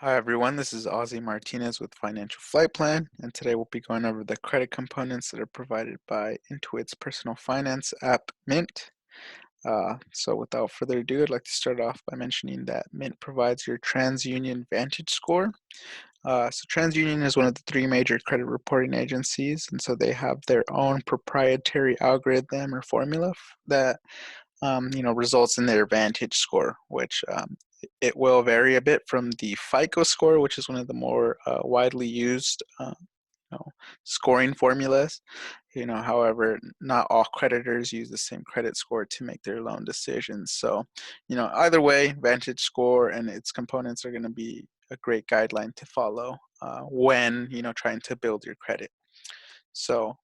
Hi everyone, this is Ozzy Martinez with Financial Flight Plan, and today we'll be going over the credit components that are provided by Intuit's personal finance app, Mint. So without further ado, I'd like to start off by mentioning that Mint provides your TransUnion Vantage Score. So TransUnion is one of the three major credit reporting agencies, and so they have their own proprietary algorithm or formula that results in their Vantage score, which it will vary a bit from the FICO score, which is one of the more widely used scoring formulas. However, not all creditors use the same credit score to make their loan decisions. So, either way, Vantage score and its components are going to be a great guideline to follow when trying to build your credit. So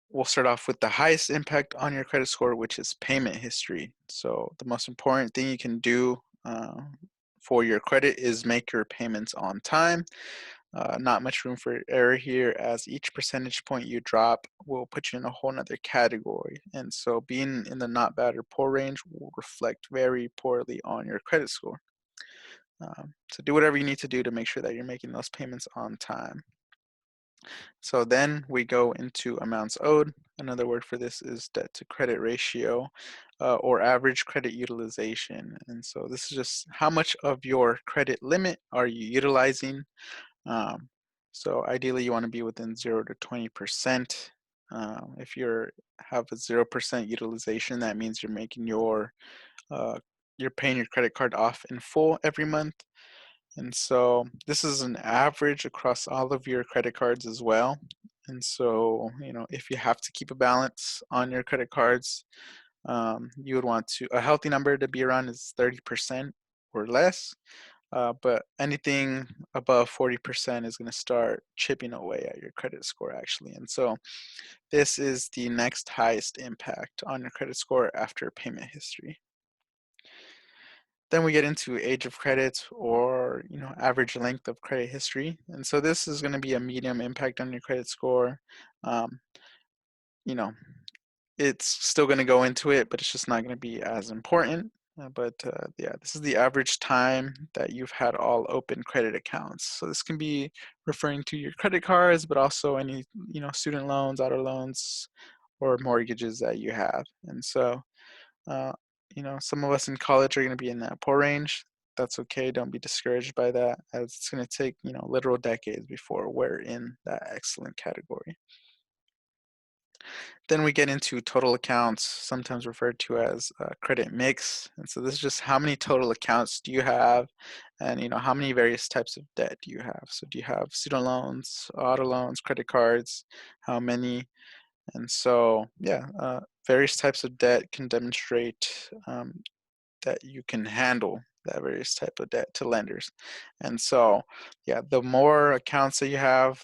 we'll start off with the highest impact on your credit score, which is payment history. So the most important thing you can do for your credit is make your payments on time. Not much room for error here, as each percentage point you drop will put you in a whole nother category. And so being in the not bad or poor range will reflect very poorly on your credit score. So do whatever you need to do to make sure that you're making those payments on time. So then we go into amounts owed. Another word for this is debt to credit ratio or average credit utilization. And so this is just how much of your credit limit are you utilizing. Um, so ideally you want to be within 0 to 20%. If you have a 0% utilization, that means you're paying your credit card off in full every month. And so this is an average across all of your credit cards as well. And so, if you have to keep a balance on your credit cards, you would want a healthy number to be around is 30% or less. But anything above 40% is going to start chipping away at your credit score, actually. And so this is the next highest impact on your credit score after payment history. Then we get into age of credit or average length of credit history. And so this is going to be a medium impact on your credit score. Um, you know, it's still going to go into it, but it's just not going to be as important. Yeah, this is the average time that you've had all open credit accounts. So this can be referring to your credit cards, but also any student loans, auto loans, or mortgages that you have. And so uh, some of us in college are going to be in that poor range. That's okay. Don't be discouraged by that, as it's going to take literal decades before we're in that excellent category. Then we get into total accounts, sometimes referred to as credit mix. And so this is just how many total accounts do you have, and how many various types of debt do you have. So do you have student loans, auto loans, credit cards? How many? And so yeah, various types of debt can demonstrate that you can handle that various type of debt to lenders. And so, yeah, the more accounts that you have,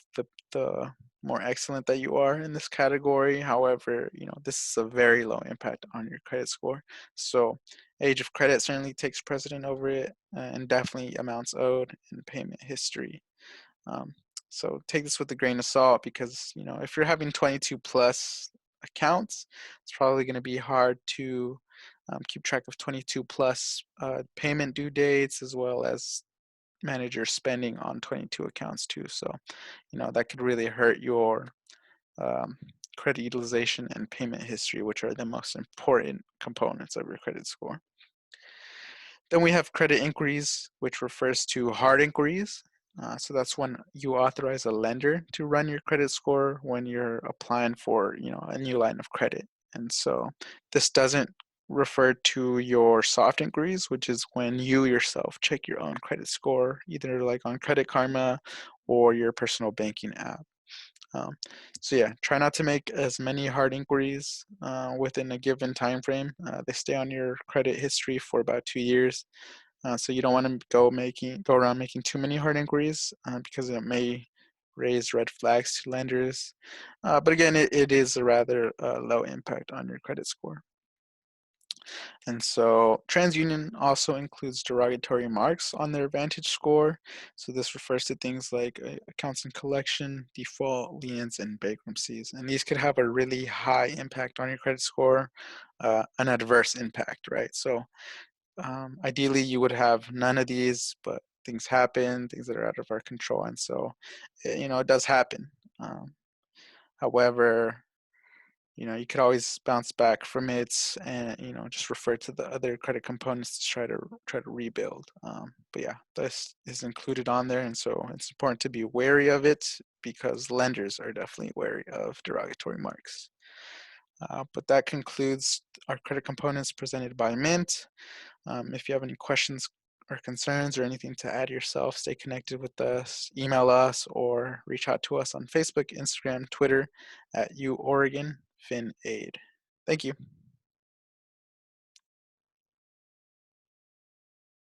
the more excellent that you are in this category. However, this is a very low impact on your credit score. So age of credit certainly takes precedent over it, and definitely amounts owed and payment history. Um, so take this with a grain of salt, because if you're having 22 plus accounts, it's probably going to be hard to keep track of 22 plus payment due dates, as well as manage your spending on 22 accounts too. So that could really hurt your um, credit utilization and payment history, which are the most important components of your credit score. Then we have credit inquiries, which refers to hard inquiries. So that's when you authorize a lender to run your credit score when you're applying for a new line of credit. And so this doesn't refer to your soft inquiries, which is when you yourself check your own credit score, either like on Credit Karma or your personal banking app. Um, so yeah, try not to make as many hard inquiries within a given time frame. They stay on your credit history for about 2 years. So you don't want to go around making too many hard inquiries because it may raise red flags to lenders. But again, it is a rather low impact on your credit score. And so TransUnion also includes derogatory marks on their Vantage score. So this refers to things like accounts in collection, default, liens, and bankruptcies. And these could have a really high impact on your credit score, an adverse impact, right? So ideally, you would have none of these, but things happen, things that are out of our control, and so it does happen. Um, However, you could always bounce back from it and just refer to the other credit components to try to rebuild. But yeah, this is included on there, and so it's important to be wary of it because lenders are definitely wary of derogatory marks. But that concludes our credit components presented by Mint. If you have any questions or concerns or anything to add yourself, stay connected with us, email us, or reach out to us on Facebook, Instagram, Twitter at UOregonFinAid. Thank you.